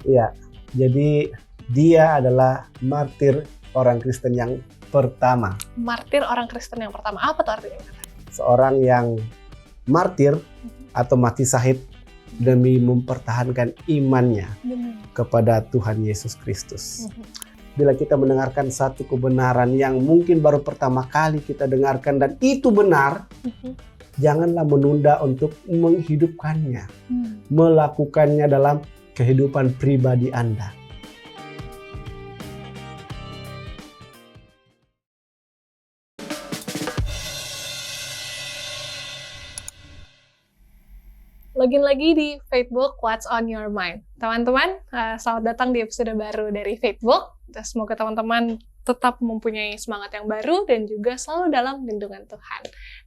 Iya, jadi dia adalah martir orang Kristen yang pertama. Martir orang Kristen yang pertama. Apa tuh artinya? Seorang yang martir atau mati syahid demi mempertahankan imannya kepada Tuhan Yesus Kristus. Bila kita mendengarkan satu kebenaran yang mungkin baru pertama kali kita dengarkan dan itu benar, janganlah menunda untuk menghidupkannya, melakukannya dalam kehidupan pribadi Anda. Login lagi di Facebook What's on Your Mind. Teman-teman, selamat datang di episode baru dari Facebook. Semoga teman-teman tetap mempunyai semangat yang baru dan juga selalu dalam lindungan Tuhan.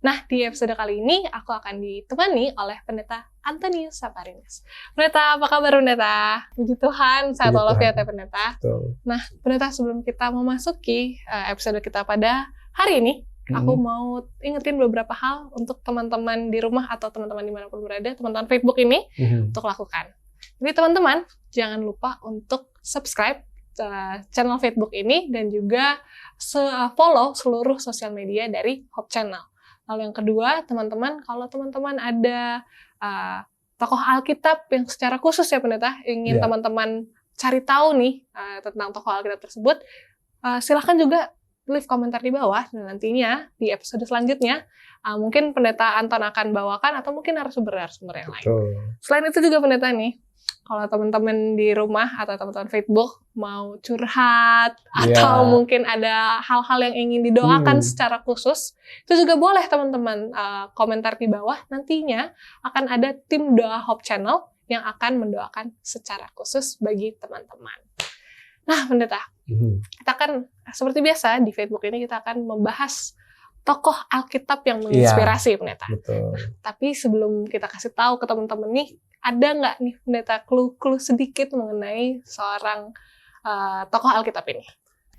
Nah, di episode kali ini aku akan ditemani oleh Pendeta Antonius Saparinis. Pendeta, apa kabar Pendeta? Puji Tuhan, sehat walafiat ya Pendeta. Betul. Nah, Pendeta, sebelum kita memasuki episode kita pada hari ini, aku mau ingetin beberapa hal untuk teman-teman di rumah atau teman-teman dimanapun berada, teman-teman Facebook ini, untuk lakukan. Jadi teman-teman, jangan lupa untuk subscribe channel Facebook ini dan juga follow seluruh sosial media dari Hope Channel. Lalu yang kedua, teman-teman, kalau teman-teman ada tokoh Alkitab yang secara khusus ya Pendeta, ingin teman-teman cari tahu nih tentang tokoh Alkitab tersebut, silahkan juga leave komentar di bawah, dan nantinya di episode selanjutnya mungkin Pendeta Anton akan bawakan atau mungkin narasumber-narasumber yang lain. Selain itu juga Pendeta nih, kalau teman-teman di rumah atau teman-teman Facebook mau curhat atau mungkin ada hal-hal yang ingin didoakan secara khusus, itu juga boleh teman-teman komentar di bawah. Nantinya akan ada tim doa Hope Channel yang akan mendoakan secara khusus bagi teman-teman. Nah, Pendeta, kita kan seperti biasa di Facebook ini kita akan membahas tokoh Alkitab yang menginspirasi, Pendeta. Betul. Tapi sebelum kita kasih tahu ke teman-teman nih, ada nggak nih Pendeta clue sedikit mengenai seorang tokoh Alkitab ini?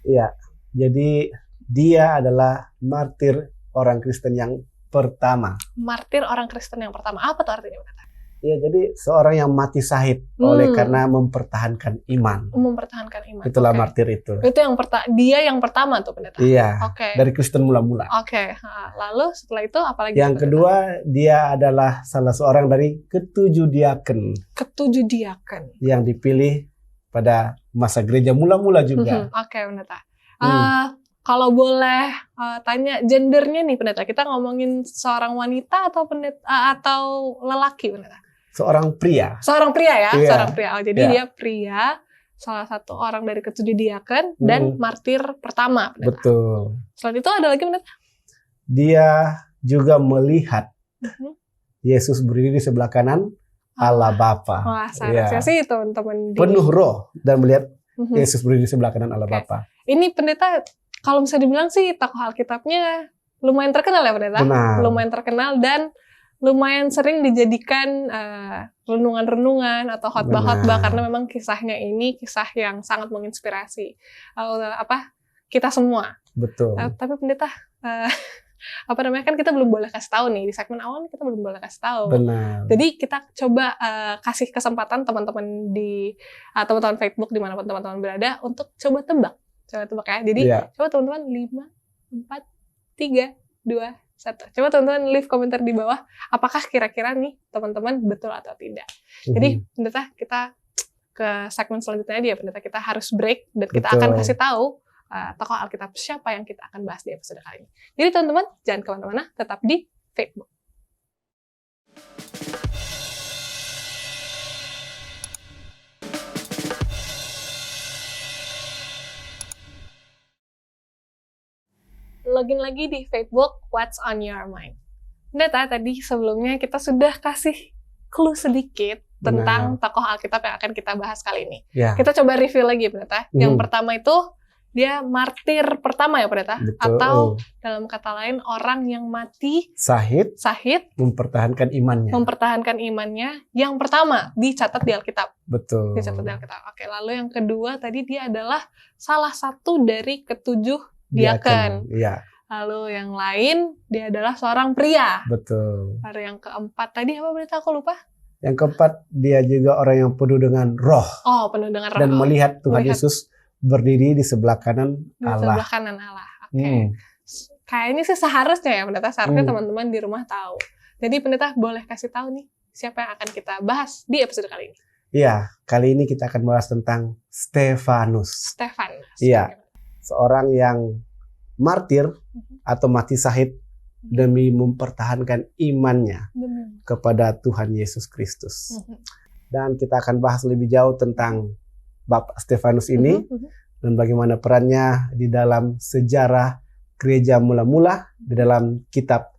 Iya, jadi dia adalah martir orang Kristen yang pertama. Martir orang Kristen yang pertama. Apa tuh artinya, Pendeta? Iya, jadi seorang yang mati syahid oleh karena mempertahankan iman. Mempertahankan iman. Itulah martir itu. Itu yang dia yang pertama tuh Pendeta. Iya. Dari Kristen mula-mula. Lalu setelah itu apalagi? Yang kedua, dia adalah salah seorang dari ketujuh diaken. Ketujuh diaken. Yang dipilih pada masa gereja mula-mula juga. Pendeta. Kalau boleh tanya gendernya nih Pendeta, kita ngomongin seorang wanita atau atau lelaki Pendeta? Seorang pria. Seorang pria ya, seorang pria. Jadi dia pria, salah satu orang dari ketujuh diaken dan martir pertama Pendeta. Betul. Selain itu ada lagi Pendeta? Dia juga melihat Yesus berdiri di sebelah kanan Allah Bapa. Wah, seharusnya sih teman-teman penuh roh dan melihat Yesus berdiri di sebelah kanan Allah Bapa. Ini Pendeta, kalau bisa dibilang sih tokoh Alkitabnya lumayan terkenal ya Pendeta. Benar. Lumayan terkenal dan lumayan sering dijadikan renungan-renungan atau khotbah-khotbah karena memang kisahnya ini kisah yang sangat menginspirasi kita semua. Betul. Tapi Pendeta, kan kita belum boleh kasih tahu nih di segmen awal kita belum boleh kasih tahu. Benar. Jadi kita coba kasih kesempatan teman-teman di teman-teman Facebook dimanapun teman-teman berada untuk coba tebak ya. Jadi coba teman-teman 5, 4, 3, 2, 1. Coba teman-teman leave komentar di bawah. Apakah kira-kira nih teman-teman betul atau tidak? Jadi Pendeta, kita ke segmen selanjutnya dia Pendeta, kita harus break dan kita akan kasih tahu tokoh Alkitab siapa yang kita akan bahas di episode kali ini. Jadi teman-teman jangan kemana-mana, tetap di Facebook. Login lagi di Facebook What's on Your Mind. Pendeta, tadi sebelumnya kita sudah kasih clue sedikit tentang tokoh Alkitab yang akan kita bahas kali ini. Kita coba review lagi Pendeta. Yang pertama itu dia martir pertama ya Pendeta? Betul. Atau dalam kata lain orang yang mati Syahid mempertahankan imannya yang pertama dicatat di Alkitab. Betul. Dicatat di Alkitab. Oke, lalu yang kedua tadi dia adalah salah satu dari ketujuh diaken. Iya. Lalu yang lain dia adalah seorang pria. Betul. Lalu yang keempat tadi apa Pendeta? Aku lupa. Yang keempat, dia juga orang yang penuh dengan roh. Oh, penuh dengan roh. Dan melihat Tuhan Melihat. Yesus berdiri di sebelah kanan Di Allah. sebelah kanan Allah. Oke. Kayaknya sih seharusnya ya pendeta, seharusnya teman-teman di rumah tahu. Jadi pendeta boleh kasih tahu nih siapa yang akan kita bahas di episode kali ini. Iya, kali ini kita akan bahas tentang Stefanus. Stefanus. Iya, seorang yang martir atau mati syahid demi mempertahankan imannya kepada Tuhan Yesus Kristus. Dan kita akan bahas lebih jauh tentang Bapak Stefanus ini dan bagaimana perannya di dalam sejarah gereja mula-mula di dalam kitab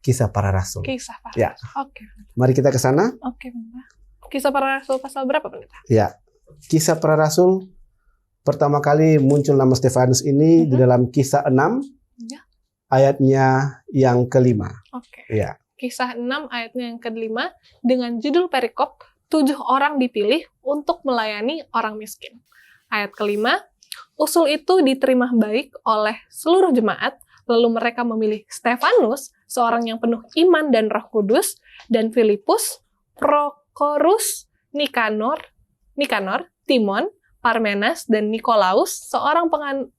Kisah Para Rasul. Kisah Para Ya. Rasul. Oke. Mari kita ke sana. Oke, Kisah Para Rasul pasal berapa, pendeta? Ya, Kisah Para Rasul pertama kali muncul nama Stefanus ini di dalam Kisah 6 Ya. ayatnya yang kelima. Oke. Ya. Kisah 6 ayatnya yang kelima dengan judul perikop 7 orang dipilih untuk melayani orang miskin. Ayat kelima, usul itu diterima baik oleh seluruh jemaat, lalu mereka memilih Stefanus, seorang yang penuh iman dan Roh Kudus, dan Filipus, Prokorus, Nikanor, Timon, Parmenas, dan Nikolaus, seorang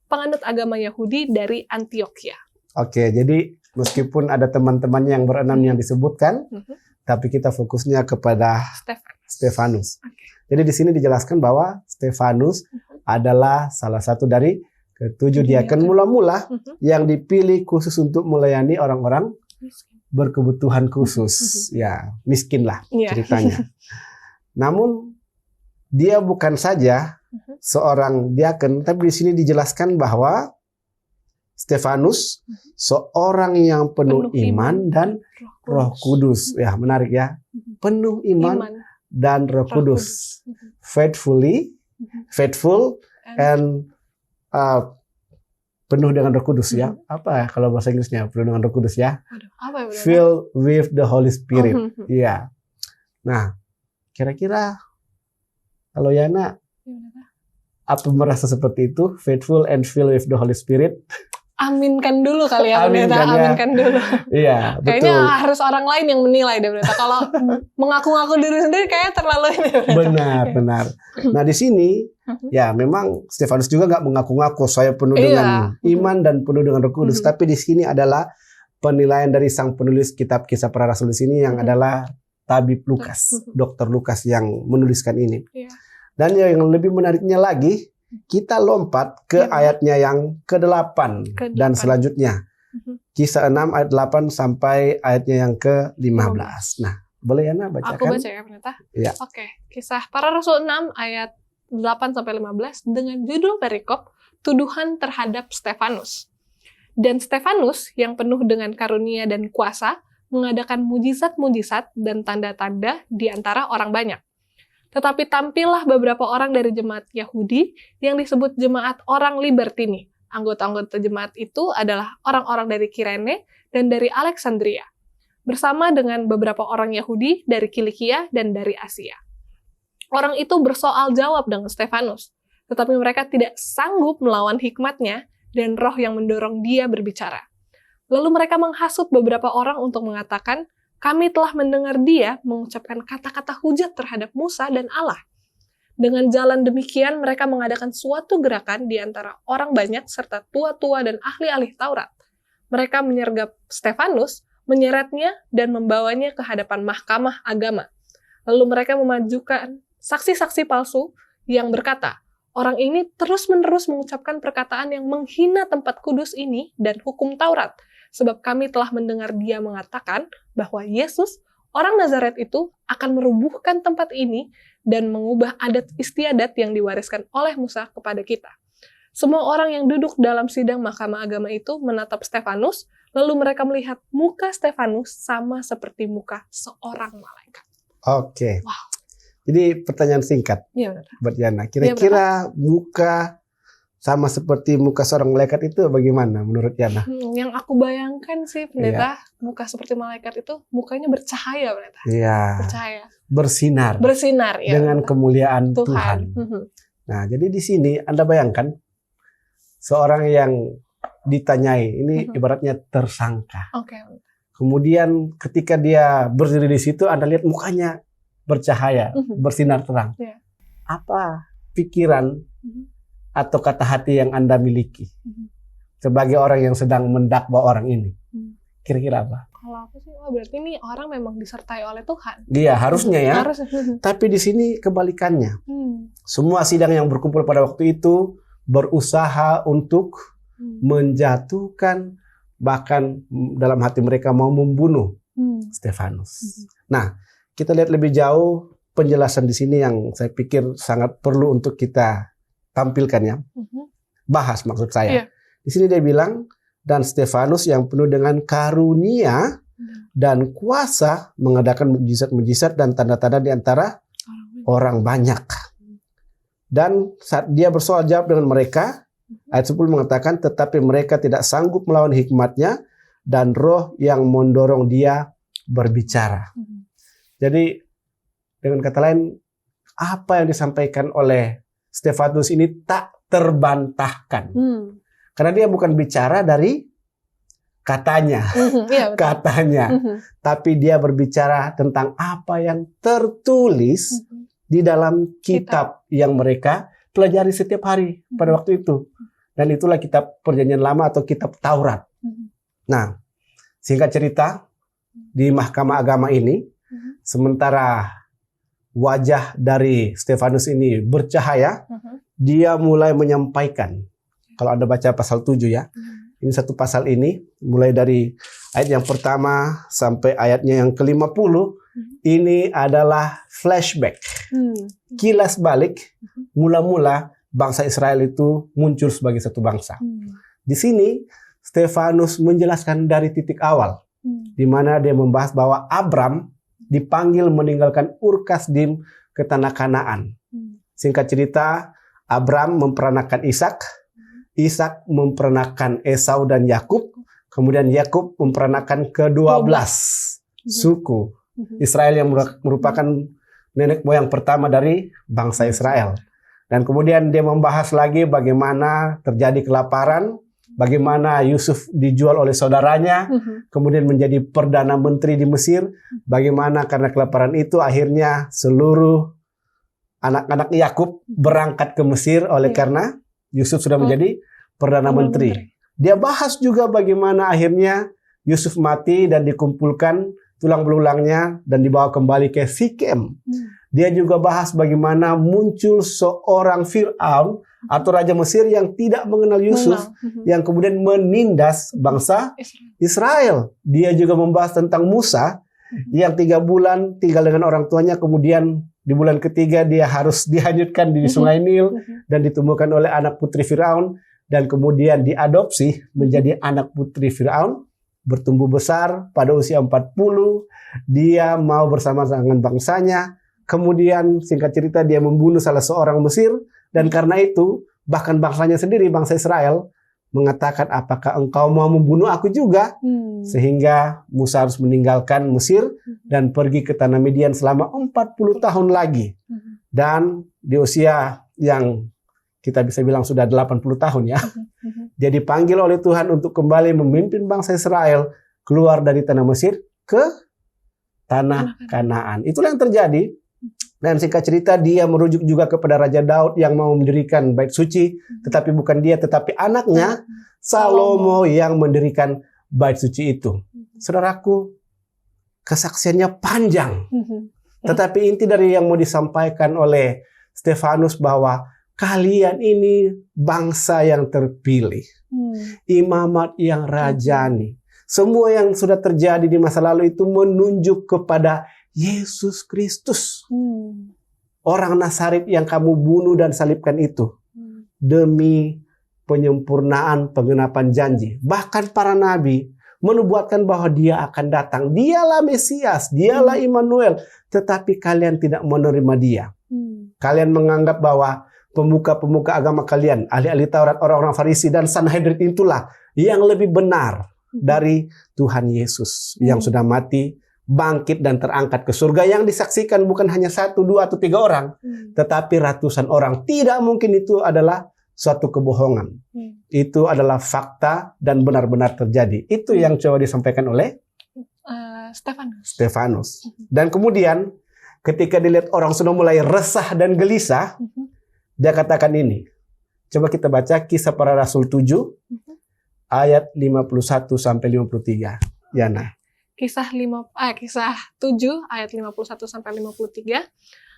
penganut agama Yahudi dari Antioquia. Oke, jadi meskipun ada teman-teman yang berenam yang disebutkan, tapi kita fokusnya kepada Stefanus. Okay. Jadi di sini dijelaskan bahwa Stefanus adalah salah satu dari ketujuh diaken mula-mula yang dipilih khusus untuk melayani orang-orang berkebutuhan khusus. Ya, miskin lah ceritanya. Namun dia bukan saja seorang diaken, tapi di sini dijelaskan bahwa Stefanus seorang yang penuh iman dan Roh Kudus. Ya, menarik ya. Penuh iman dan Roh Kudus. Faithful and penuh dengan Roh Kudus ya. Apa kalau bahasa Inggrisnya penuh dengan Roh Kudus ya? Apa ya? Filled with the Holy Spirit. Iya. Nah, kira-kira kalau Yana apa merasa seperti itu, faithful and filled with the Holy Spirit? Aminkan dulu kali ya, pendeta. Aminkan dulu. Iya, betul. Kayaknya harus orang lain yang menilai deh, pendeta. Kalau mengaku-ngaku diri sendiri kayaknya terlalu ini. Benar. Nah di sini ya memang Stefanus juga nggak mengaku-ngaku saya penuh dengan iman dan penuh dengan Roh Kudus. Tapi di sini adalah penilaian dari sang penulis kitab Kisah Para Rasul di sini yang adalah Tabib Lukas, Dr. Lukas yang menuliskan ini. Dan yang lebih menariknya lagi, kita lompat ke ayatnya yang ke-8 dan selanjutnya. Kisah 6 ayat 8 sampai ayatnya yang ke-15. Nah, boleh Yana bacakan? Aku baca ya, pendeta. Ya. Oke, Kisah Para Rasul 6 ayat 8 sampai 15 dengan judul perikop tuduhan terhadap Stefanus. Dan Stefanus yang penuh dengan karunia dan kuasa mengadakan mujizat-mujizat dan tanda-tanda di antara orang banyak. Tetapi tampillah beberapa orang dari jemaat Yahudi yang disebut jemaat orang Libertini. Anggota-anggota jemaat itu adalah orang-orang dari Kirene dan dari Alexandria, bersama dengan beberapa orang Yahudi dari Kilikia dan dari Asia. Orang itu bersoal jawab dengan Stefanus, tetapi mereka tidak sanggup melawan hikmatnya dan roh yang mendorong dia berbicara. Lalu mereka menghasut beberapa orang untuk mengatakan, kami telah mendengar dia mengucapkan kata-kata hujat terhadap Musa dan Allah. Dengan jalan demikian, mereka mengadakan suatu gerakan di antara orang banyak serta tua-tua dan ahli-ahli Taurat. Mereka menyergap Stefanus, menyeretnya, dan membawanya ke hadapan mahkamah agama. Lalu mereka memajukan saksi-saksi palsu yang berkata, orang ini terus-menerus mengucapkan perkataan yang menghina tempat kudus ini dan hukum Taurat, sebab kami telah mendengar dia mengatakan bahwa Yesus, orang Nazaret itu, akan merubuhkan tempat ini dan mengubah adat istiadat yang diwariskan oleh Musa kepada kita. Semua orang yang duduk dalam sidang mahkamah agama itu menatap Stefanus, lalu mereka melihat muka Stefanus sama seperti muka seorang malaikat. Oke. Wow. Jadi pertanyaan singkat buat Yana. Kira-kira muka sama seperti muka seorang malaikat itu bagaimana menurut Yana? Yang aku bayangkan sih, pendeta, muka seperti malaikat itu mukanya bercahaya, pendeta. Iya. Bercahaya. Bersinar ya. Dengan kemuliaan Tuhan. Nah, jadi di sini Anda bayangkan seorang yang ditanyai, ini ibaratnya tersangka. Oke. Kemudian ketika dia berdiri di situ, Anda lihat mukanya bercahaya, bersinar terang. Yeah. Apa pikiran atau kata hati yang Anda miliki sebagai orang yang sedang mendakwa orang ini? Kira-kira apa? Kalau aku sih, berarti ini orang memang disertai oleh Tuhan. Iya, harusnya ya. Harusnya. Tapi di sini kebalikannya. Semua sidang yang berkumpul pada waktu itu berusaha untuk menjatuhkan, bahkan dalam hati mereka mau membunuh Stefanus. Nah, kita lihat lebih jauh penjelasan di sini yang saya pikir sangat perlu untuk kita tampilkan ya. Bahas maksud saya. Yeah. Di sini dia bilang, dan Stefanus yang penuh dengan karunia dan kuasa mengadakan mukjizat-mukjizat dan tanda-tanda di antara orang banyak. Dan saat dia bersoal jawab dengan mereka, ayat 10 mengatakan, tetapi mereka tidak sanggup melawan hikmatnya dan roh yang mendorong dia berbicara. Jadi dengan kata lain, apa yang disampaikan oleh Stefanus ini tak terbantahkan. Karena dia bukan bicara dari katanya, katanya, tapi dia berbicara tentang apa yang tertulis di dalam kitab yang mereka pelajari setiap hari pada waktu itu. Dan itulah kitab Perjanjian Lama atau kitab Taurat. Nah, singkat cerita, di mahkamah agama ini, sementara wajah dari Stefanus ini bercahaya, dia mulai menyampaikan. Kalau Anda baca pasal 7 ya, ini satu pasal ini, mulai dari ayat yang pertama sampai ayatnya yang ke-50, ini adalah flashback. Kilas balik, mula-mula bangsa Israel itu muncul sebagai satu bangsa. Di sini, Stefanus menjelaskan dari titik awal, di mana dia membahas bahwa Abram dipanggil meninggalkan Ur Kasdim ke tanah Kanaan. Singkat cerita, Abram memperanakan Ishak, Ishak memperanakan Esau dan Yakub, kemudian Yakub memperanakan ke-12 suku Israel yang merupakan nenek moyang pertama dari bangsa Israel. Dan kemudian dia membahas lagi bagaimana terjadi kelaparan, bagaimana Yusuf dijual oleh saudaranya, kemudian menjadi perdana menteri di Mesir, bagaimana karena kelaparan itu akhirnya seluruh anak-anak Yakub berangkat ke Mesir oleh karena Yusuf sudah menjadi perdana menteri. Dia bahas juga bagaimana akhirnya Yusuf mati dan dikumpulkan tulang belulangnya dan dibawa kembali ke Sikem. Dia juga bahas bagaimana muncul seorang Fir'aun atau Raja Mesir yang tidak mengenal Yusuf, yang kemudian menindas bangsa Israel. Dia juga membahas tentang Musa yang 3 bulan tinggal dengan orang tuanya, kemudian di bulan ketiga dia harus dihanyutkan di Sungai Nil dan ditemukan oleh anak putri Firaun dan kemudian diadopsi menjadi anak putri Firaun, bertumbuh besar pada usia 40, dia mau bersama dengan bangsanya, kemudian singkat cerita dia membunuh salah seorang Mesir dan karena itu bahkan bangsanya sendiri, bangsa Israel mengatakan, apakah engkau mau membunuh aku juga? Sehingga Musa harus meninggalkan Mesir dan pergi ke tanah Midian selama 40 tahun lagi. Dan di usia yang kita bisa bilang sudah 80 tahun ya, dia dipanggil oleh Tuhan untuk kembali memimpin bangsa Israel keluar dari tanah Mesir ke tanah Kanaan. Itulah yang terjadi. Dan singkat cerita dia merujuk juga kepada Raja Daud yang mau mendirikan bait suci, tetapi bukan dia tetapi anaknya Salomo yang mendirikan bait suci itu. Saudaraku, kesaksiannya panjang. Tetapi inti dari yang mau disampaikan oleh Stefanus bahwa kalian ini bangsa yang terpilih. Imamat yang rajani. Semua yang sudah terjadi di masa lalu itu menunjuk kepada Yesus Kristus. Orang Nazaret yang kamu bunuh dan salibkan itu. Demi penyempurnaan penggenapan janji. Bahkan para nabi menubuatkan bahwa dia akan datang. Dialah Mesias, dialah Immanuel. Tetapi kalian tidak menerima dia. Kalian menganggap bahwa pemuka-pemuka agama kalian, ahli-ahli Taurat, orang-orang Farisi dan Sanhedrin itulah yang lebih benar dari Tuhan Yesus yang sudah mati, bangkit dan terangkat ke surga, yang disaksikan bukan hanya 1, 2, atau 3 orang, tetapi ratusan orang. Tidak mungkin itu adalah suatu kebohongan. Itu adalah fakta dan benar-benar terjadi. Itu yang coba disampaikan oleh Stefanus. Dan kemudian ketika dilihat orang sudah mulai resah dan gelisah, dia katakan ini. Coba kita baca Kisah Para Rasul 7 ayat 51 sampai 53. Yana. Kisah 7 ayat 51 sampai 53.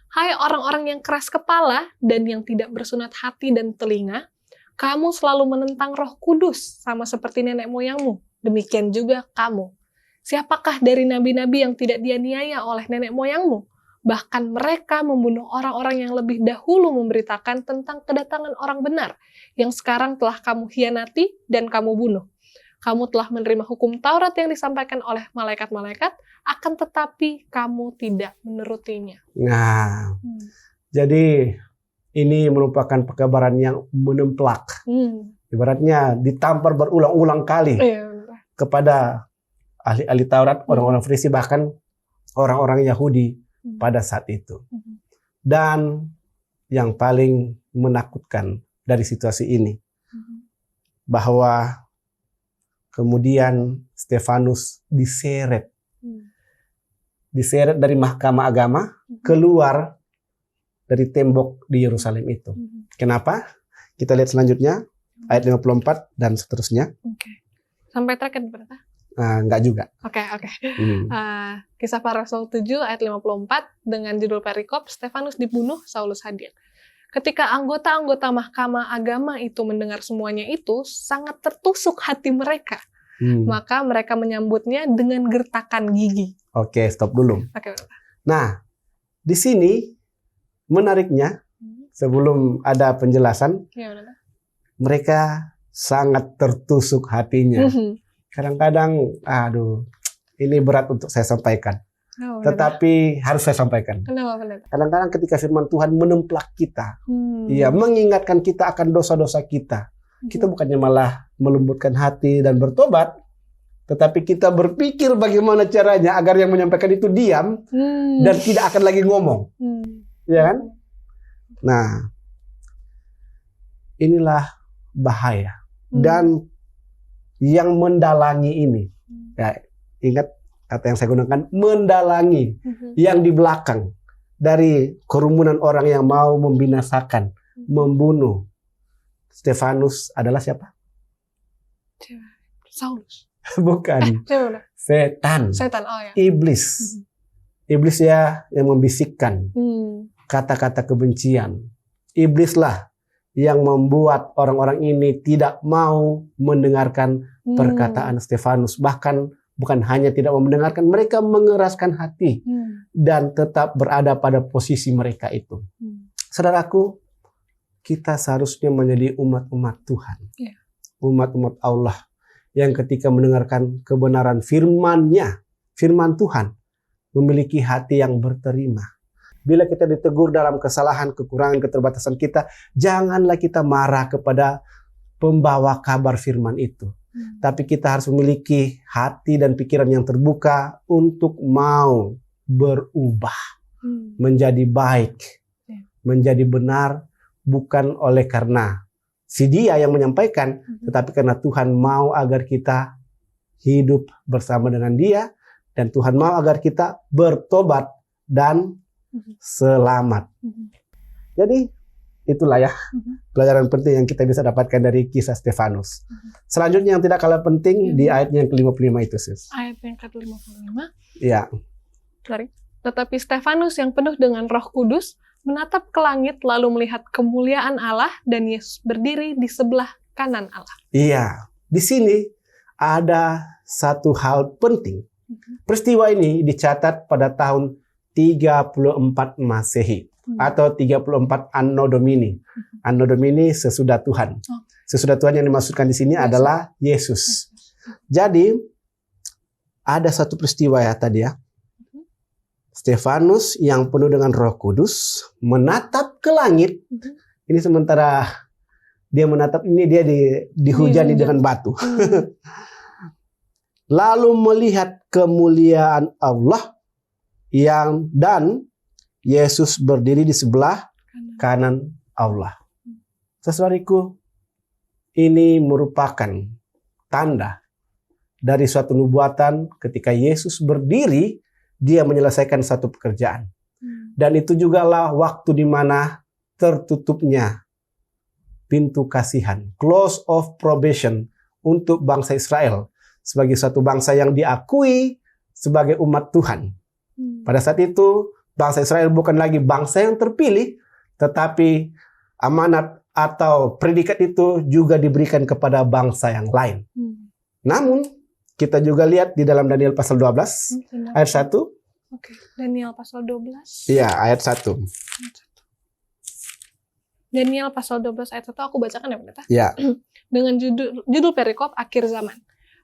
Hai orang-orang yang keras kepala dan yang tidak bersunat hati dan telinga, kamu selalu menentang Roh Kudus sama seperti nenek moyangmu. Demikian juga kamu. Siapakah dari nabi-nabi yang tidak dianiaya oleh nenek moyangmu? Bahkan mereka membunuh orang-orang yang lebih dahulu memberitakan tentang kedatangan orang benar, yang sekarang telah kamu hianati dan kamu bunuh. Kamu telah menerima hukum Taurat yang disampaikan oleh malaikat-malaikat, akan tetapi kamu tidak menurutinya. Nah, jadi ini merupakan pekabaran yang menemplak. Ibaratnya ditampar berulang-ulang kali kepada ahli-ahli Taurat, orang-orang Farisi, bahkan orang-orang Yahudi pada saat itu. Dan yang paling menakutkan dari situasi ini, bahwa kemudian Stefanus diseret dari mahkamah agama, keluar dari tembok di Yerusalem itu. Kenapa? Kita lihat selanjutnya, ayat 54 dan seterusnya. Sampai terakhir berapa? Enggak juga. Oke. Kisah Para Rasul 7 ayat 54 dengan judul perikop, Stefanus dibunuh, Saulus hadir. Ketika anggota-anggota mahkamah agama itu mendengar semuanya itu, sangat tertusuk hati mereka. Maka mereka menyambutnya dengan gertakan gigi. Oke, stop dulu. Nah, di sini menariknya, sebelum ada penjelasan, mereka sangat tertusuk hatinya. Kadang-kadang, ini berat untuk saya sampaikan. Tetapi harus saya sampaikan. Kenapa? Kadang-kadang ketika firman Tuhan menemplak kita, mengingatkan kita akan dosa-dosa kita, kita bukannya malah melembutkan hati dan bertobat, tetapi kita berpikir bagaimana caranya agar yang menyampaikan itu diam dan tidak akan lagi ngomong. Ya kan? Nah, inilah bahaya. Dan yang mendalangi ini, ya, ingat kata yang saya gunakan, mendalangi, yang di belakang dari kerumunan orang yang mau membinasakan, membunuh Stefanus adalah siapa? Saulus. Bukan. Setan. Oh ya. Iblis. Iblis ya yang membisikkan kata-kata kebencian. Iblislah yang membuat orang-orang ini tidak mau mendengarkan perkataan Stefanus. Bahkan bukan hanya tidak mau mendengarkan, mereka mengeraskan hati dan tetap berada pada posisi mereka itu. Saudaraku, kita seharusnya menjadi umat-umat Tuhan. Umat-umat Allah yang ketika mendengarkan kebenaran firman-Nya, firman Tuhan, memiliki hati yang berterima. Bila kita ditegur dalam kesalahan, kekurangan, keterbatasan kita, janganlah kita marah kepada pembawa kabar firman itu. Tapi kita harus memiliki hati dan pikiran yang terbuka untuk mau berubah, menjadi baik, menjadi benar, bukan oleh karena si dia yang menyampaikan, tetapi karena Tuhan mau agar kita hidup bersama dengan dia, dan Tuhan mau agar kita bertobat dan selamat. Jadi itulah ya pelajaran penting yang kita bisa dapatkan dari kisah Stefanus. Selanjutnya yang tidak kalah penting di ayat yang ke-55 itu, sis. Ayat yang ke-55. Iya. Tetapi Stefanus yang penuh dengan Roh Kudus menatap ke langit lalu melihat kemuliaan Allah dan Yesus berdiri di sebelah kanan Allah. Iya. Di sini ada satu hal penting. Peristiwa ini dicatat pada tahun 34 Masehi. Atau 34 Anno Domini. Anno Domini sesudah Tuhan. Sesudah Tuhan yang dimaksudkan di sini adalah Yesus. Jadi ada satu peristiwa ya tadi ya. Stefanus yang penuh dengan Roh Kudus menatap ke langit. Ini sementara dia menatap ini, dia dihujani dengan batu. Lalu melihat kemuliaan Allah dan Yesus berdiri di sebelah kanan Allah. Saudariku, ini merupakan tanda dari suatu nubuatan ketika Yesus berdiri, dia menyelesaikan satu pekerjaan. Dan itu jugalah waktu di mana tertutupnya pintu kasihan, close of probation untuk bangsa Israel sebagai satu bangsa yang diakui sebagai umat Tuhan. Pada saat itu, bangsa Israel bukan lagi bangsa yang terpilih, tetapi amanat atau predikat itu juga diberikan kepada bangsa yang lain. Namun, kita juga lihat di dalam Daniel pasal 12, ayat 1. Oke, Daniel pasal 12. Iya, ayat 1. Daniel pasal 12 ayat 1 aku bacakan ya pendeta. Ya. Dengan judul perikop akhir zaman.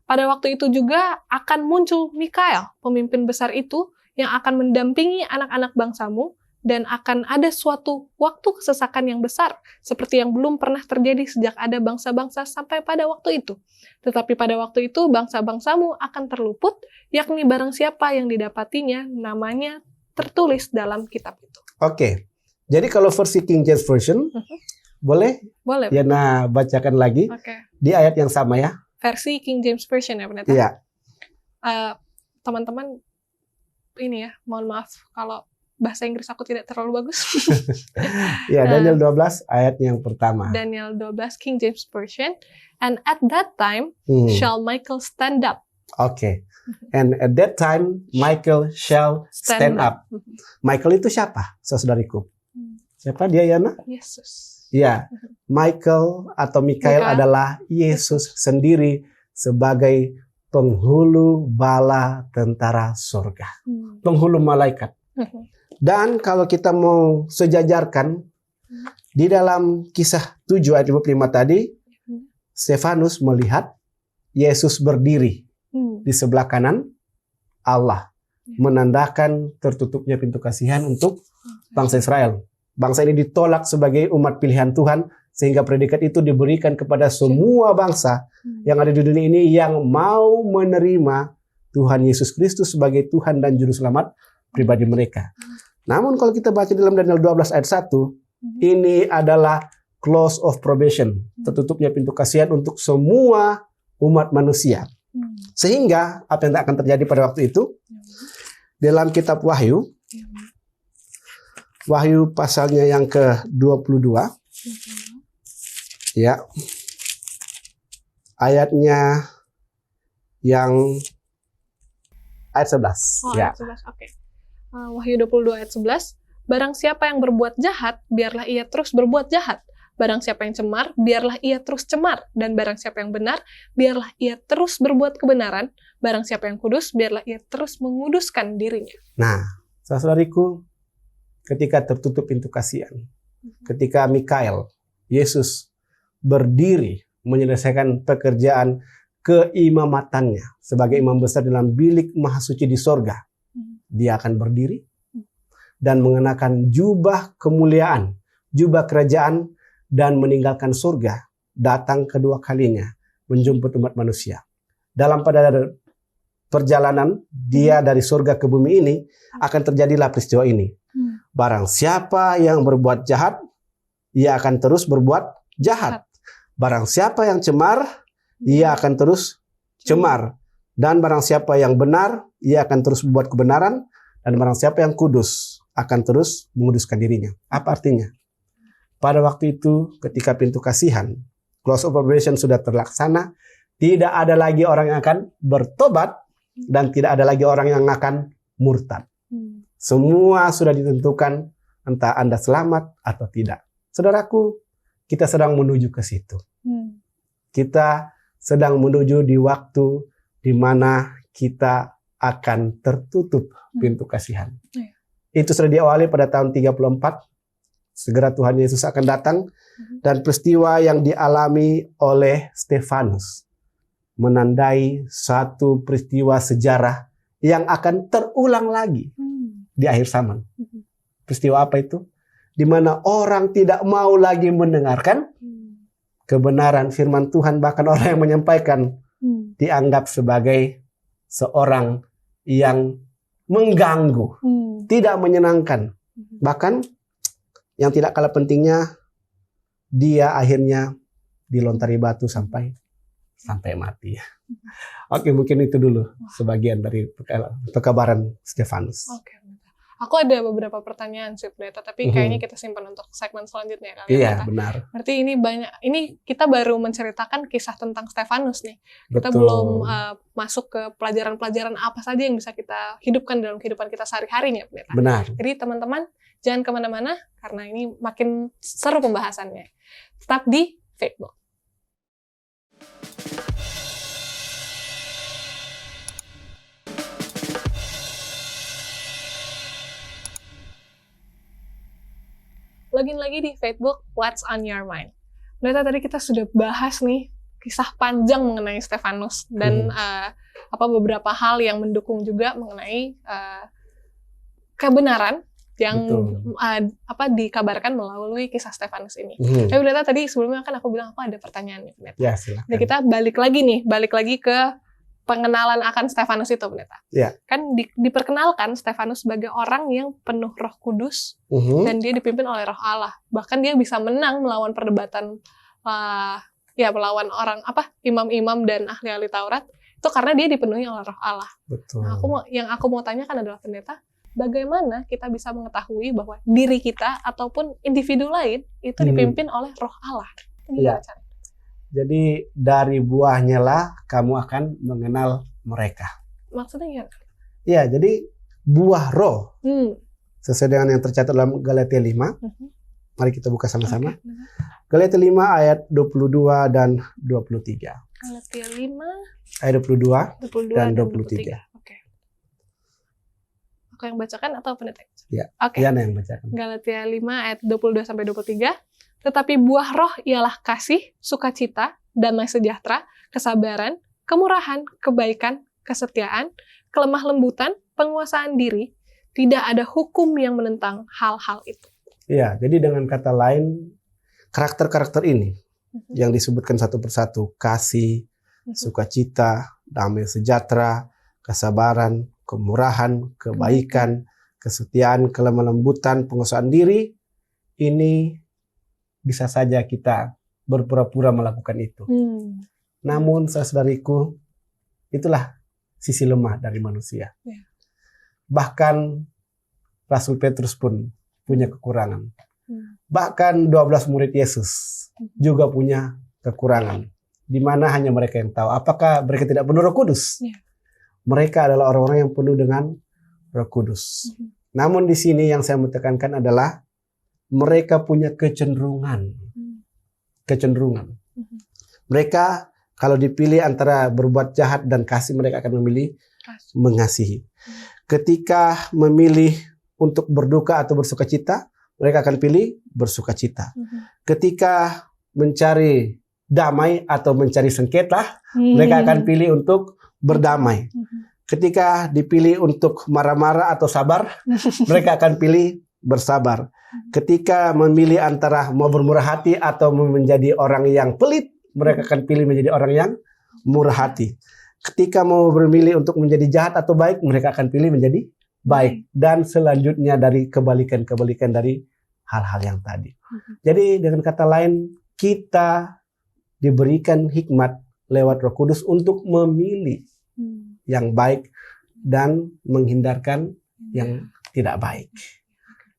Pada waktu itu juga akan muncul Mikael, pemimpin besar itu, yang akan mendampingi anak-anak bangsamu, dan akan ada suatu waktu kesesakan yang besar, seperti yang belum pernah terjadi sejak ada bangsa-bangsa sampai pada waktu itu. Tetapi pada waktu itu bangsa-bangsamu akan terluput, yakni barang siapa yang didapatinya, namanya tertulis dalam kitab itu. Oke, jadi kalau versi King James Version, boleh? Boleh. Yana bacakan lagi di ayat yang sama ya. Versi King James Version ya pendeta. Iya. Teman-teman, ini ya, mohon maaf kalau bahasa Inggris aku tidak terlalu bagus. Ya, Daniel 12 ayat yang pertama. Daniel 12 King James Version. And at that time shall Michael stand up. Oke. And at that time Michael shall stand up. Michael itu siapa, saudariku? Siapa dia, Yana? Yesus. Ya, Michael atau Mikael adalah Yesus sendiri sebagai penghulu bala tentara surga. Penghulu malaikat. Dan kalau kita mau sejajarkan, di dalam kisah 7 ayat 55 tadi, Stefanus melihat Yesus berdiri di sebelah kanan Allah, menandakan tertutupnya pintu kasihan untuk bangsa Israel. Bangsa ini ditolak sebagai umat pilihan Tuhan, sehingga predikat itu diberikan kepada semua bangsa yang ada di dunia ini yang mau menerima Tuhan Yesus Kristus sebagai Tuhan dan Juru Selamat pribadi mereka. Namun kalau kita baca dalam Daniel 12 ayat 1, ini adalah close of probation, tertutupnya pintu kasihan untuk semua umat manusia. Sehingga apa yang akan terjadi pada waktu itu? Dalam kitab Wahyu, Wahyu pasalnya yang ke-22, ya, ayatnya yang ayat 11. Ya. Ayat 11, oke. Wahyu 22 ayat 11. Barang siapa yang berbuat jahat, biarlah ia terus berbuat jahat. Barang siapa yang cemar, biarlah ia terus cemar. Dan barang siapa yang benar, biarlah ia terus berbuat kebenaran. Barang siapa yang kudus, biarlah ia terus menguduskan dirinya. Nah, saudariku, ketika tertutup pintu kasihan, ketika Mikael, Yesus berdiri menyelesaikan pekerjaan keimamatannya sebagai imam besar dalam bilik maha suci di sorga, dia akan berdiri dan mengenakan jubah kemuliaan, jubah kerajaan, dan meninggalkan surga, datang kedua kalinya menjemput umat manusia. Dalam pada perjalanan dia dari surga ke bumi ini, akan terjadilah peristiwa ini. Barang siapa yang berbuat jahat, ia akan terus berbuat jahat. Barang siapa yang cemar, ia akan terus cemar. Dan barang siapa yang benar, ia akan terus berbuat kebenaran. Dan barang siapa yang kudus, akan terus menguduskan dirinya. Apa artinya? Pada waktu itu, ketika pintu kasihan, close of probation sudah terlaksana, tidak ada lagi orang yang akan bertobat, dan tidak ada lagi orang yang akan murtad. Semua sudah ditentukan, entah Anda selamat atau tidak. Saudaraku, kita sedang menuju ke situ. Kita sedang menuju di waktu di mana kita akan tertutup pintu kasihan. Itu sudah diawali pada tahun 34. Segera Tuhan Yesus akan datang. Dan peristiwa yang dialami oleh Stefanus menandai satu peristiwa sejarah yang akan terulang lagi di akhir zaman. Peristiwa apa itu? Di mana orang tidak mau lagi mendengarkan kebenaran firman Tuhan, bahkan orang yang menyampaikan dianggap sebagai seorang yang mengganggu, tidak menyenangkan. Bahkan yang tidak kalah pentingnya, dia akhirnya dilontari batu sampai mati. Oke, mungkin itu dulu sebagian dari pekabaran Stefanus. Oke. Aku ada beberapa pertanyaan sih, Pendeta, tapi kayaknya kita simpan untuk segmen selanjutnya kali Iya, ya, benar. Berarti ini kita baru menceritakan kisah tentang Stefanus nih. Kita Betul. belum masuk ke pelajaran-pelajaran apa saja yang bisa kita hidupkan dalam kehidupan kita sehari-hari nih, Pendeta. Benar. Jadi teman-teman jangan kemana-mana karena ini makin seru pembahasannya. Tetap di Facebook. Login lagi di Facebook What's on Your Mind. Pendeta, tadi kita sudah bahas nih kisah panjang mengenai Stefanus dan beberapa hal yang mendukung juga mengenai kebenaran yang dikabarkan melalui kisah Stefanus ini. Tapi Pendeta, tadi sebelumnya kan aku bilang aku ada pertanyaan nih, Pendeta. Ya, silakan. Jadi kita balik lagi ke pengenalan akan Stefanus itu, Pendeta. Ya. Kan diperkenalkan Stefanus sebagai orang yang penuh Roh Kudus dan dia dipimpin oleh Roh Allah. Bahkan dia bisa menang melawan perdebatan melawan orang imam-imam dan ahli-ahli Taurat itu karena dia dipenuhi oleh Roh Allah. Betul. Nah, aku mau tanyakan adalah, Pendeta, bagaimana kita bisa mengetahui bahwa diri kita ataupun individu lain itu dipimpin oleh Roh Allah? Iya. Jadi dari buahnya lah kamu akan mengenal mereka. Maksudnya gimana? Iya, jadi buah roh. Sesuai dengan yang tercatat dalam Galatia 5. Mari kita buka sama-sama. Okay. Galatia 5 ayat 22 dan 23. Galatia 5 ayat 22 dan 23. Oke. Aku yang bacakan atau Pendeta? Ya. Oke. Yana yang bacakan. Galatia 5 ayat 22 sampai 23. Tetapi buah roh ialah kasih, sukacita, damai sejahtera, kesabaran, kemurahan, kebaikan, kesetiaan, kelemah lembutan, penguasaan diri. Tidak ada hukum yang menentang hal-hal itu. Iya, jadi dengan kata lain, karakter-karakter ini yang disebutkan satu persatu, kasih, sukacita, damai sejahtera, kesabaran, kemurahan, kebaikan, kesetiaan, kelemah lembutan, penguasaan diri, ini bisa saja kita berpura-pura melakukan itu. Namun, saudariku, itulah sisi lemah dari manusia. Bahkan Rasul Petrus pun punya kekurangan. Bahkan 12 murid Yesus juga punya kekurangan. Di mana hanya mereka yang tahu. Apakah mereka tidak penuh Roh Kudus? Mereka adalah orang-orang yang penuh dengan Roh Kudus. Namun di sini yang saya mau tekankan adalah mereka punya kecenderungan. Mereka kalau dipilih antara berbuat jahat dan kasih, mereka akan memilih mengasihi. Ketika memilih untuk berduka atau bersukacita, mereka akan pilih bersukacita. Ketika mencari damai atau mencari sengketa, mereka akan pilih untuk berdamai. Ketika dipilih untuk marah-marah atau sabar, mereka akan pilih bersabar. Ketika memilih antara mau bermurah hati atau menjadi orang yang pelit, mereka akan pilih menjadi orang yang murah hati. Ketika mau memilih untuk menjadi jahat atau baik, mereka akan pilih menjadi baik. Dan selanjutnya dari kebalikan-kebalikan dari hal-hal yang tadi. Jadi dengan kata lain, kita diberikan hikmat lewat Roh Kudus untuk memilih yang baik dan menghindarkan yang tidak baik.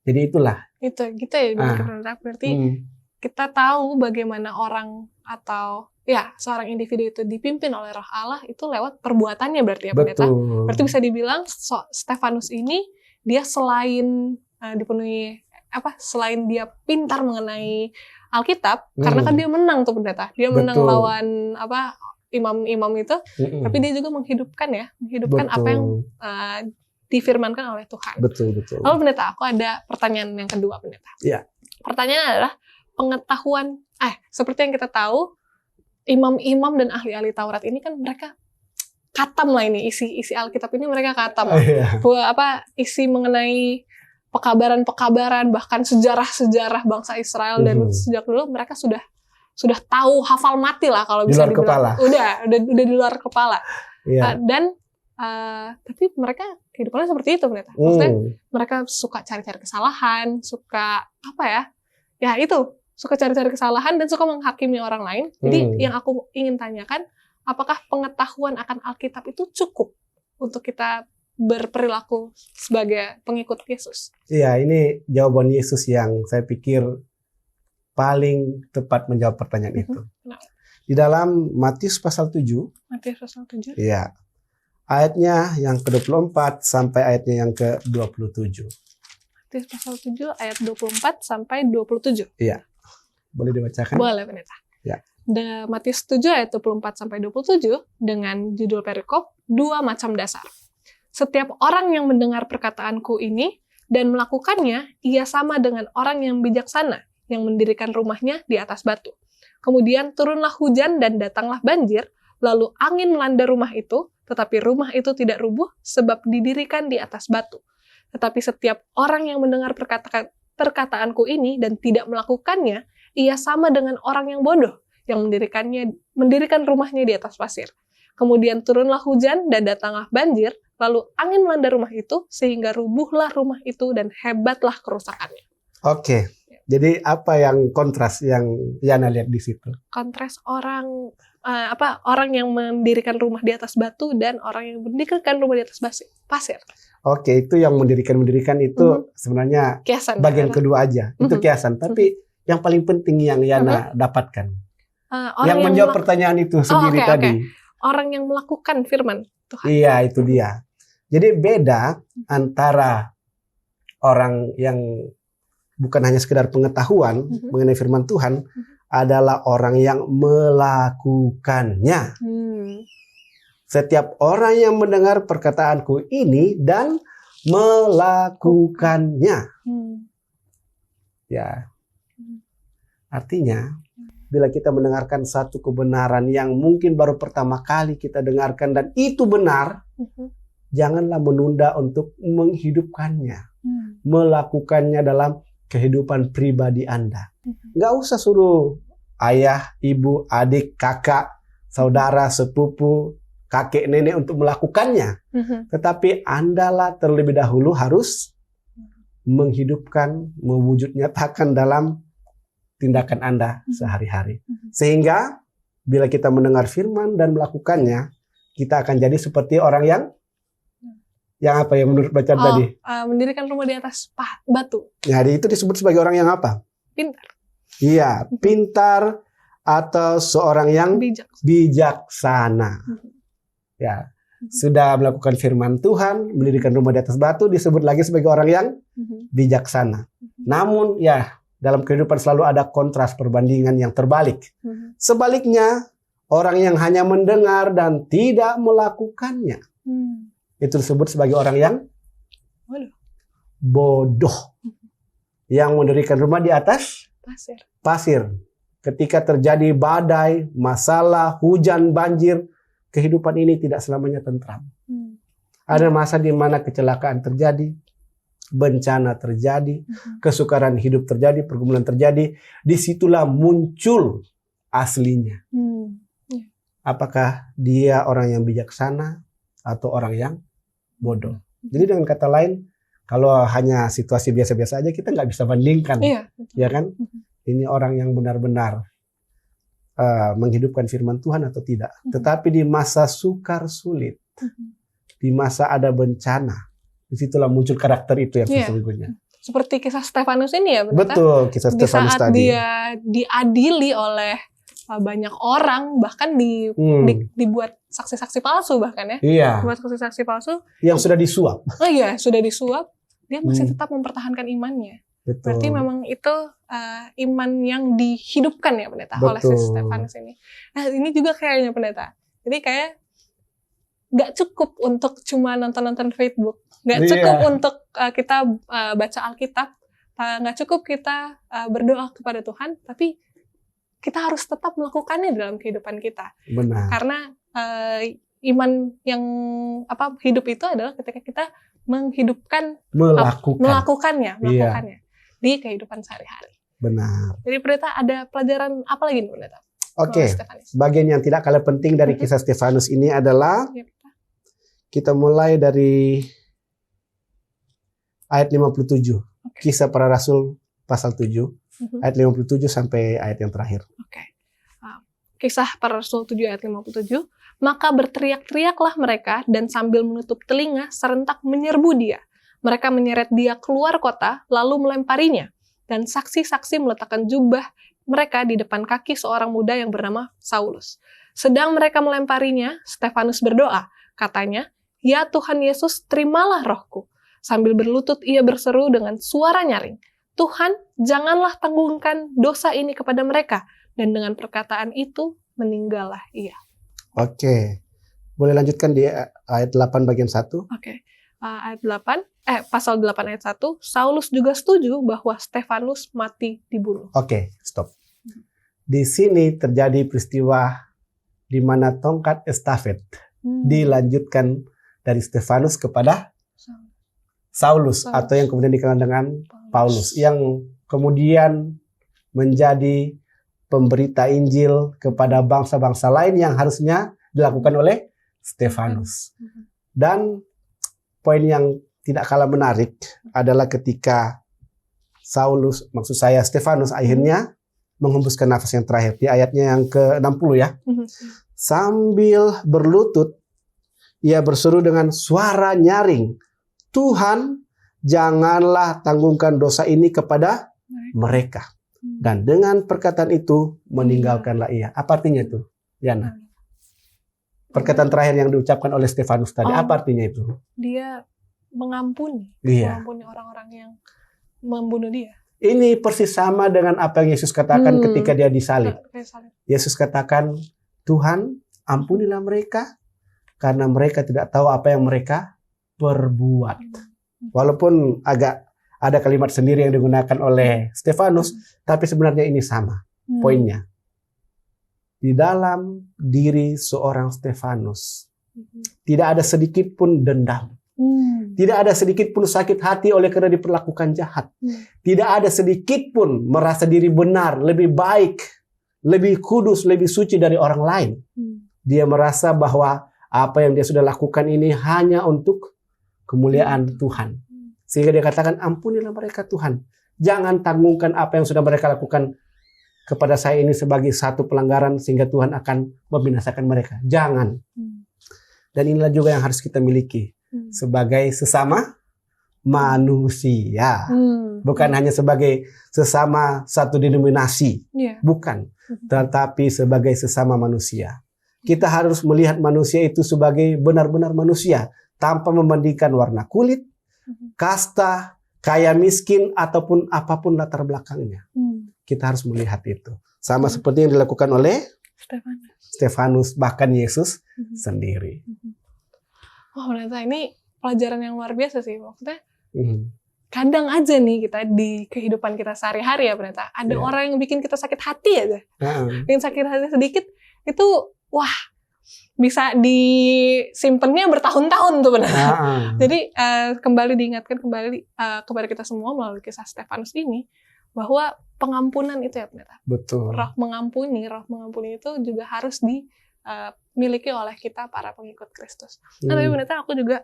Jadi itulah. Itu gitu ya, berarti kita tahu bagaimana orang atau seorang individu itu dipimpin oleh Roh Allah itu lewat perbuatannya berarti ya, Pendeta. Berarti bisa dibilang Stefanus ini dia selain dipenuhi selain dia pintar mengenai Alkitab, karena kan dia menang tuh, Pendeta. Dia menang lawan imam-imam itu, tapi dia juga menghidupkan apa yang difirmankan oleh Tuhan. Betul. Lalu, Pendeta, aku ada pertanyaan yang kedua, Pendeta. Iya. Pertanyaan adalah pengetahuan, seperti yang kita tahu, imam-imam dan ahli-ahli Taurat ini kan mereka katam lah ini, isi Alkitab ini mereka katam. Isi mengenai pekabaran-pekabaran, bahkan sejarah-sejarah bangsa Israel dan sejak dulu mereka sudah tahu hafal mati lah kalau bisa dibilang. Udah di luar kepala. Dan tapi mereka kehidupannya seperti itu, Pendeta. Maksudnya mereka suka cari-cari kesalahan, suka suka cari-cari kesalahan dan suka menghakimi orang lain. Jadi yang aku ingin tanyakan, apakah pengetahuan akan Alkitab itu cukup untuk kita berperilaku sebagai pengikut Yesus? Iya, ini jawaban Yesus yang saya pikir paling tepat menjawab pertanyaan itu. Nah, Di dalam Matius pasal 7, Matius pasal 7. iya, ayatnya yang ke-24 sampai ayatnya yang ke-27. Matius pasal 7 ayat 24 sampai 27. Iya. Boleh dibacakan? Boleh, Pendeta. Ya. Matius 7 ayat 24 sampai 27 dengan judul perikop 2 macam dasar. Setiap orang yang mendengar perkataanku ini dan melakukannya, ia sama dengan orang yang bijaksana yang mendirikan rumahnya di atas batu. Kemudian turunlah hujan dan datanglah banjir, lalu angin melanda rumah itu, tetapi rumah itu tidak rubuh sebab didirikan di atas batu. Tetapi setiap orang yang mendengar perkataanku ini dan tidak melakukannya, ia sama dengan orang yang bodoh yang mendirikan rumahnya di atas pasir. Kemudian turunlah hujan dan datanglah banjir, lalu angin melanda rumah itu sehingga rubuhlah rumah itu dan hebatlah kerusakannya. Oke. Jadi apa yang kontras yang Yana lihat di situ? Kontras orang yang mendirikan rumah di atas batu dan orang yang mendirikan rumah di atas pasir. Oke, itu yang mendirikan itu sebenarnya Kiasan. bagian kedua aja. Itu kiasan, tapi yang paling penting yang Yana dapatkan. Yang menjawab pertanyaan itu sendiri tadi. Orang yang melakukan firman Tuhan. Iya, itu dia. Jadi beda antara orang yang bukan hanya sekedar pengetahuan mengenai firman Tuhan, adalah orang yang melakukannya. Setiap orang yang mendengar perkataanku ini dan melakukannya. Ya. Artinya, bila kita mendengarkan satu kebenaran yang mungkin baru pertama kali kita dengarkan dan itu benar, janganlah menunda untuk menghidupkannya. Melakukannya dalam kehidupan pribadi Anda. Nggak usah suruh ayah, ibu, adik, kakak, saudara, sepupu, kakek, nenek untuk melakukannya. Tetapi Andalah terlebih dahulu harus menghidupkan, mewujud nyatakan dalam tindakan Anda sehari-hari. Sehingga bila kita mendengar firman dan melakukannya, kita akan jadi seperti orang yang apa yang menurut bacaan tadi? Mendirikan rumah di atas batu. Jadi itu disebut sebagai orang yang apa? Pintar. Iya, pintar atau seorang yang bijaksana. Ya, sudah melakukan firman Tuhan, mendirikan rumah di atas batu, disebut lagi sebagai orang yang bijaksana. Namun ya, dalam kehidupan selalu ada kontras perbandingan yang terbalik. Sebaliknya, orang yang hanya mendengar dan tidak melakukannya, itu disebut sebagai orang yang bodoh. Yang mendirikan rumah di atas pasir. Ketika terjadi badai, masalah, hujan, banjir, kehidupan ini tidak selamanya tentram. Ada masa di mana kecelakaan terjadi, bencana terjadi, kesukaran hidup terjadi, pergumulan terjadi. Disitulah muncul aslinya. Apakah dia orang yang bijaksana atau orang yang bodoh? Jadi dengan kata lain, kalau hanya situasi biasa-biasa aja kita nggak bisa bandingkan, ya kan? Ini orang yang benar-benar menghidupkan firman Tuhan atau tidak. Tetapi di masa sukar sulit, di masa ada bencana, disitulah muncul karakter itu yang sesungguhnya. Seperti kisah Stefanus ini ya, benar? Betul, kisah Stefanus tadi. Di saat dia diadili oleh banyak orang, bahkan dibuat saksi-saksi palsu bahkan ya. Iya. Buat saksi-saksi palsu. Yang sudah disuap. Oh iya, sudah disuap. Dia masih tetap mempertahankan imannya. Betul. Berarti memang itu iman yang dihidupkan ya Pendeta oleh si Stefanus ini. Nah ini juga kayaknya Pendeta. Jadi kayak nggak cukup untuk cuma nonton-nonton Facebook. Nggak cukup untuk kita baca Alkitab. Nggak cukup kita berdoa kepada Tuhan. Tapi kita harus tetap melakukannya dalam kehidupan kita. Benar. Karena iman yang hidup itu adalah ketika kita menghidupkan, melakukannya di kehidupan sehari-hari. Benar. Jadi Pendeta ada pelajaran apa lagi nih Pendeta? Oke. Bagian yang tidak kalah penting dari kisah Stefanus ini adalah kita mulai dari ayat 57. Kisah para Rasul pasal 7. Ayat 57 sampai ayat yang terakhir. Kisah para Rasul 7 ayat 57. Maka berteriak-teriaklah mereka dan sambil menutup telinga serentak menyerbu dia. Mereka menyeret dia keluar kota lalu melemparinya. Dan saksi-saksi meletakkan jubah mereka di depan kaki seorang muda yang bernama Saulus. Sedang mereka melemparinya, Stefanus berdoa. Katanya, "Ya Tuhan Yesus, terimalah rohku." Sambil berlutut ia berseru dengan suara nyaring, "Tuhan, janganlah tanggungkan dosa ini kepada mereka." Dan dengan perkataan itu, meninggallah ia. Oke. Boleh lanjutkan di ayat 8 bagian 1? Oke. Pasal 8 ayat 1, Saulus juga setuju bahwa Stefanus mati dibunuh. Oke, stop. Di sini terjadi peristiwa di mana tongkat estafet dilanjutkan dari Stefanus kepada Saulus, atau yang kemudian dikenal dengan Paulus, yang kemudian menjadi pemberita Injil kepada bangsa-bangsa lain yang harusnya dilakukan oleh Stefanus. Dan poin yang tidak kalah menarik adalah ketika Stefanus akhirnya menghembuskan nafas yang terakhir di ayatnya yang ke-60 ya. Sambil berlutut ia berseru dengan suara nyaring, "Tuhan, janganlah tanggungkan dosa ini kepada mereka." Dan dengan perkataan itu meninggalkanlah ia. Apa artinya itu, Yana? Perkataan terakhir yang diucapkan oleh Stefanus tadi, apa artinya itu? Dia mengampuni orang-orang yang membunuh dia. Ini persis sama dengan apa yang Yesus katakan ketika dia disalib. Yesus katakan, "Tuhan, ampunilah mereka karena mereka tidak tahu apa yang mereka perbuat." Walaupun agak ada kalimat sendiri yang digunakan oleh Stefanus, tapi sebenarnya ini sama poinnya. Di dalam diri seorang Stefanus tidak ada sedikit pun dendam. Tidak ada sedikit pun sakit hati oleh karena diperlakukan jahat. Tidak ada sedikit pun merasa diri benar, lebih baik, lebih kudus, lebih suci dari orang lain. Dia merasa bahwa apa yang dia sudah lakukan ini hanya untuk kemuliaan Tuhan. Sehingga dia katakan, "Ampunilah mereka Tuhan. Jangan tanggungkan apa yang sudah mereka lakukan kepada saya ini sebagai satu pelanggaran sehingga Tuhan akan membinasakan mereka. Jangan." Dan inilah juga yang harus kita miliki sebagai sesama manusia. Bukan hanya sebagai sesama satu denominasi. Bukan. Tetapi sebagai sesama manusia. Kita harus melihat manusia itu sebagai benar-benar manusia. Tanpa membandingkan warna kulit, kasta, kaya miskin, ataupun apapun latar belakangnya. Kita harus melihat itu. Sama seperti yang dilakukan oleh Stefanus, bahkan Yesus sendiri. Wah, ternyata ini pelajaran yang luar biasa sih. Maksudnya, kadang aja nih kita di kehidupan kita sehari-hari ya, ternyata ada orang yang bikin kita sakit hati aja. Bikin sakit hati sedikit, itu wah, bisa disimpannya bertahun-tahun tuh benar. Jadi kembali diingatkan kepada kita semua melalui kisah Stefanus ini, bahwa pengampunan itu ya ternyata. Betul. Roh mengampuni itu juga harus dimiliki oleh kita para pengikut Kristus. Nah, tapi ternyata aku juga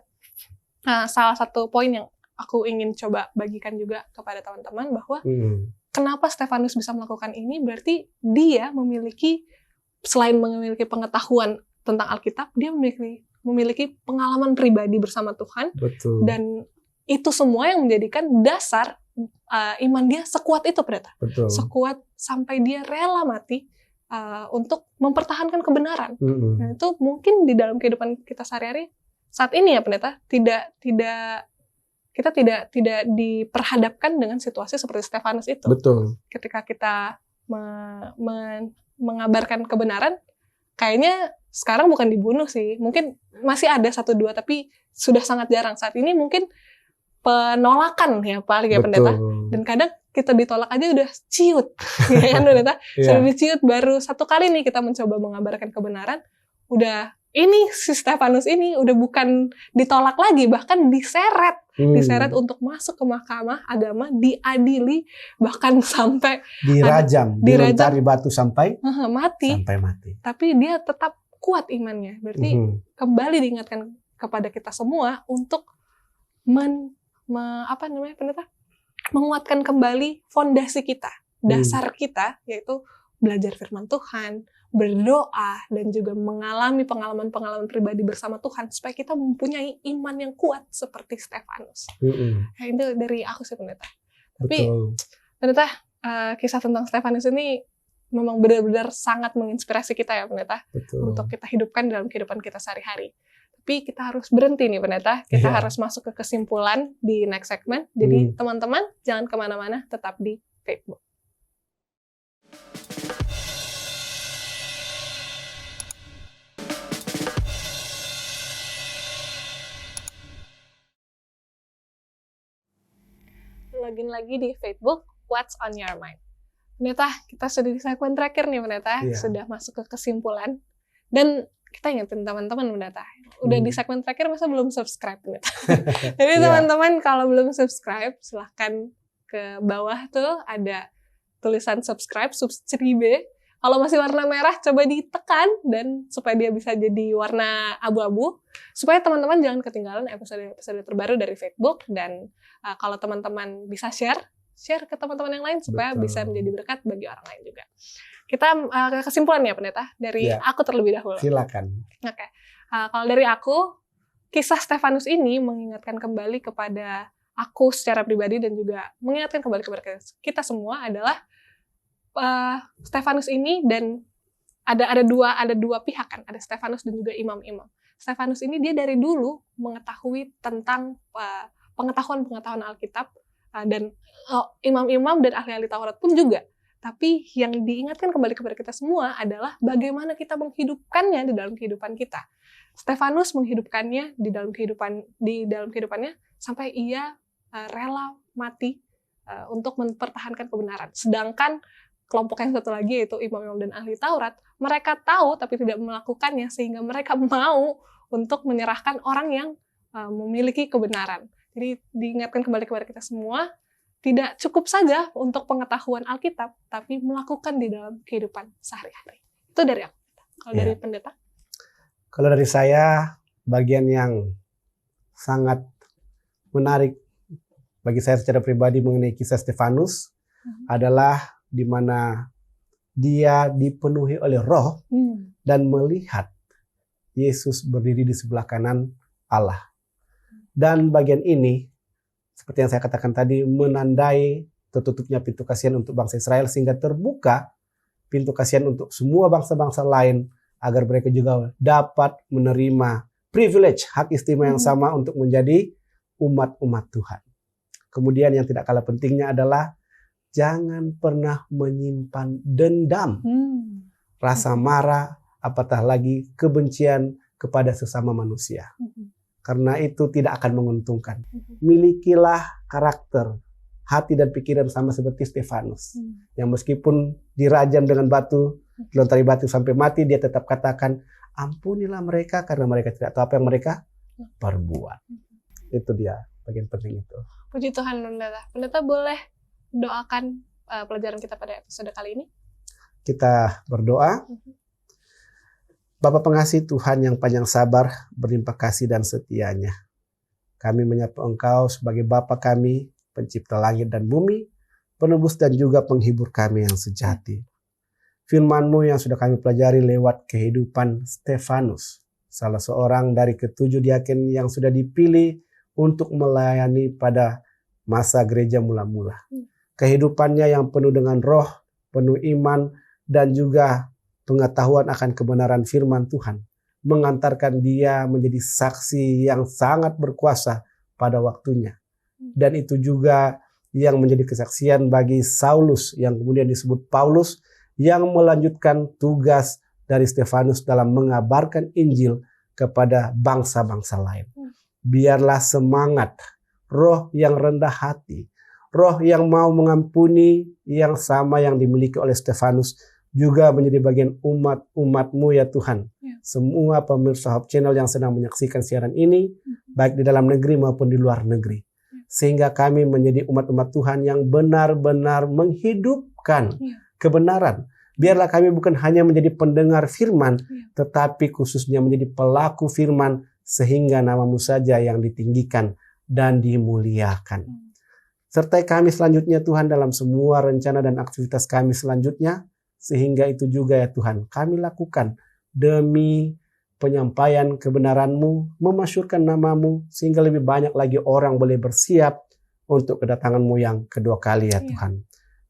salah satu poin yang aku ingin coba bagikan juga kepada teman-teman bahwa kenapa Stefanus bisa melakukan ini, berarti dia selain memiliki pengetahuan tentang Alkitab, dia memiliki pengalaman pribadi bersama Tuhan. Betul. Dan itu semua yang menjadikan dasar iman dia sekuat itu, Pendeta. Sekuat sampai dia rela mati untuk mempertahankan kebenaran. Dan itu mungkin di dalam kehidupan kita sehari-hari saat ini ya, Pendeta, kita tidak diperhadapkan dengan situasi seperti Stefanus itu. Betul. Ketika kita mengabarkan kebenaran, kayaknya sekarang bukan dibunuh sih. Mungkin masih ada 1-2, tapi sudah sangat jarang. Saat ini mungkin penolakan ya paling ya, Pendeta. Dan kadang kita ditolak aja udah ciut. Ya kan, Pendeta? Sudah diciut, baru 1 kali nih kita mencoba mengabarkan kebenaran, udah ini si Stefanus ini udah bukan ditolak lagi, bahkan diseret. Diseret untuk masuk ke mahkamah agama, diadili, bahkan sampai dirajam, dilempari batu sampai mati. Tapi dia tetap kuat imannya. Berarti kembali diingatkan kepada kita semua untuk menguatkan kembali fondasi kita, dasar kita, yaitu belajar firman Tuhan, berdoa dan juga mengalami pengalaman-pengalaman pribadi bersama Tuhan supaya kita mempunyai iman yang kuat seperti Stefanus. Nah, itu dari aku sih pendeta. Tapi pendeta, kisah tentang Stefanus ini memang benar-benar sangat menginspirasi kita ya pendeta. Untuk kita hidupkan dalam kehidupan kita sehari-hari. Tapi kita harus berhenti nih pendeta. Kita harus masuk ke kesimpulan di next segment. Jadi teman-teman jangan kemana-mana, tetap di Facebook. Login lagi di Facebook, What's on Your Mind. Pendeta, kita sudah di segmen terakhir nih pendeta, sudah masuk ke kesimpulan. Dan kita ingetin teman-teman pendeta, udah di segmen terakhir masa belum subscribe pendeta. Jadi teman-teman kalau belum subscribe, silahkan ke bawah tuh ada tulisan subscribe, subscribe. Kalau masih warna merah, coba ditekan dan supaya dia bisa jadi warna abu-abu, supaya teman-teman jangan ketinggalan episode terbaru dari Facebook. Dan kalau teman-teman bisa share ke teman-teman yang lain supaya bisa menjadi berkat bagi orang lain juga. Kita ke kesimpulan ya pendeta dari aku terlebih dahulu. Silakan. Oke. Kalau dari aku, kisah Stefanus ini mengingatkan kembali kepada aku secara pribadi dan juga mengingatkan kembali kepada kita semua adalah Stefanus ini, dan ada dua pihak kan, ada Stefanus dan juga imam-imam. Stefanus ini dia dari dulu mengetahui tentang pengetahuan Alkitab, dan imam-imam dan ahli-ahli Taurat pun juga. Tapi yang diingatkan kembali kepada kita semua adalah bagaimana kita menghidupkannya di dalam kehidupan kita. Stefanus menghidupkannya di dalam kehidupannya sampai ia rela mati untuk mempertahankan kebenaran. Sedangkan kelompok yang satu lagi yaitu imam-imam dan ahli Taurat, mereka tahu tapi tidak melakukannya sehingga mereka mau untuk menyerahkan orang yang memiliki kebenaran. Jadi diingatkan kembali kepada kita semua, tidak cukup saja untuk pengetahuan Alkitab, tapi melakukan di dalam kehidupan sehari-hari. Itu dari aku. Kalau dari pendeta? Kalau dari saya, bagian yang sangat menarik bagi saya secara pribadi mengenai kisah Stefanus adalah di mana dia dipenuhi oleh Roh dan melihat Yesus berdiri di sebelah kanan Allah. Dan bagian ini, seperti yang saya katakan tadi, menandai tertutupnya pintu kasihan untuk bangsa Israel sehingga terbuka pintu kasihan untuk semua bangsa-bangsa lain agar mereka juga dapat menerima privilege, hak istimewa yang sama untuk menjadi umat-umat Tuhan. Kemudian yang tidak kalah pentingnya adalah jangan pernah menyimpan dendam, rasa marah, apatah lagi kebencian kepada sesama manusia. Karena itu tidak akan menguntungkan. Milikilah karakter, hati dan pikiran sama seperti Stefanus. Yang meskipun dirajam dengan batu, dilontari batu sampai mati, dia tetap katakan, ampunilah mereka karena mereka tidak tahu apa yang mereka perbuat. Itu dia bagian penting itu. Puji Tuhan, pendeta. Pendeta boleh doakan pelajaran kita pada episode kali ini? Kita berdoa. Bapa pengasih Tuhan yang panjang sabar, berlimpah kasih dan setianya. Kami menyapa Engkau sebagai Bapa kami, pencipta langit dan bumi, penebus dan juga penghibur kami yang sejati. Firman-Mu yang sudah kami pelajari lewat kehidupan Stefanus, salah seorang dari ketujuh diaken yang sudah dipilih untuk melayani pada masa gereja mula-mula. Kehidupannya yang penuh dengan roh, penuh iman, dan juga pengetahuan akan kebenaran firman Tuhan, mengantarkan dia menjadi saksi yang sangat berkuasa pada waktunya. Dan itu juga yang menjadi kesaksian bagi Saulus, yang kemudian disebut Paulus, yang melanjutkan tugas dari Stefanus dalam mengabarkan Injil kepada bangsa-bangsa lain. Biarlah semangat, roh yang rendah hati, roh yang mau mengampuni yang sama yang dimiliki oleh Stefanus juga menjadi bagian umat-umat-Mu ya Tuhan. Semua pemirsa Hope Channel yang sedang menyaksikan siaran ini, baik di dalam negeri maupun di luar negeri. Sehingga kami menjadi umat-umat Tuhan yang benar-benar menghidupkan kebenaran. Biarlah kami bukan hanya menjadi pendengar firman, tetapi khususnya menjadi pelaku firman, sehingga nama-Mu saja yang ditinggikan dan dimuliakan. Sertai kami selanjutnya Tuhan dalam semua rencana dan aktivitas kami selanjutnya, Sehingga itu juga ya Tuhan, kami lakukan demi penyampaian kebenaran-Mu, memasyurkan nama-Mu, sehingga lebih banyak lagi orang boleh bersiap untuk kedatangan-Mu yang kedua kali ya Tuhan.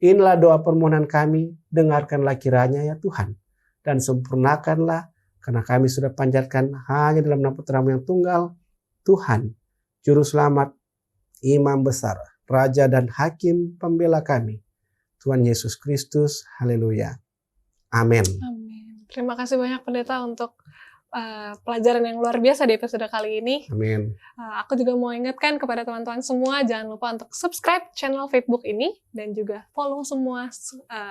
Inilah doa permohonan kami, dengarkanlah kiranya ya Tuhan, dan sempurnakanlah, karena kami sudah panjatkan hanya dalam nama Putra-Mu yang tunggal, Tuhan, Juru Selamat, Imam Besar, Raja dan Hakim Pembela kami, Tuhan Yesus Kristus. Haleluya. Amin. Amin. Terima kasih banyak Pendeta untuk pelajaran yang luar biasa di episode kali ini. Amin. Aku juga mau ingatkan kepada teman-teman semua, jangan lupa untuk subscribe channel Facebook ini, dan juga follow semua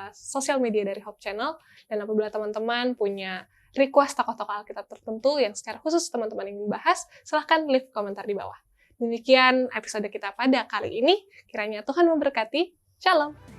sosial media dari Hope Channel. Dan apabila teman-teman punya request tokoh-tokoh Alkitab tertentu yang secara khusus teman-teman ingin bahas, silahkan leave komentar di bawah. Demikian episode kita pada kali ini. Kiranya Tuhan memberkati. Shalom.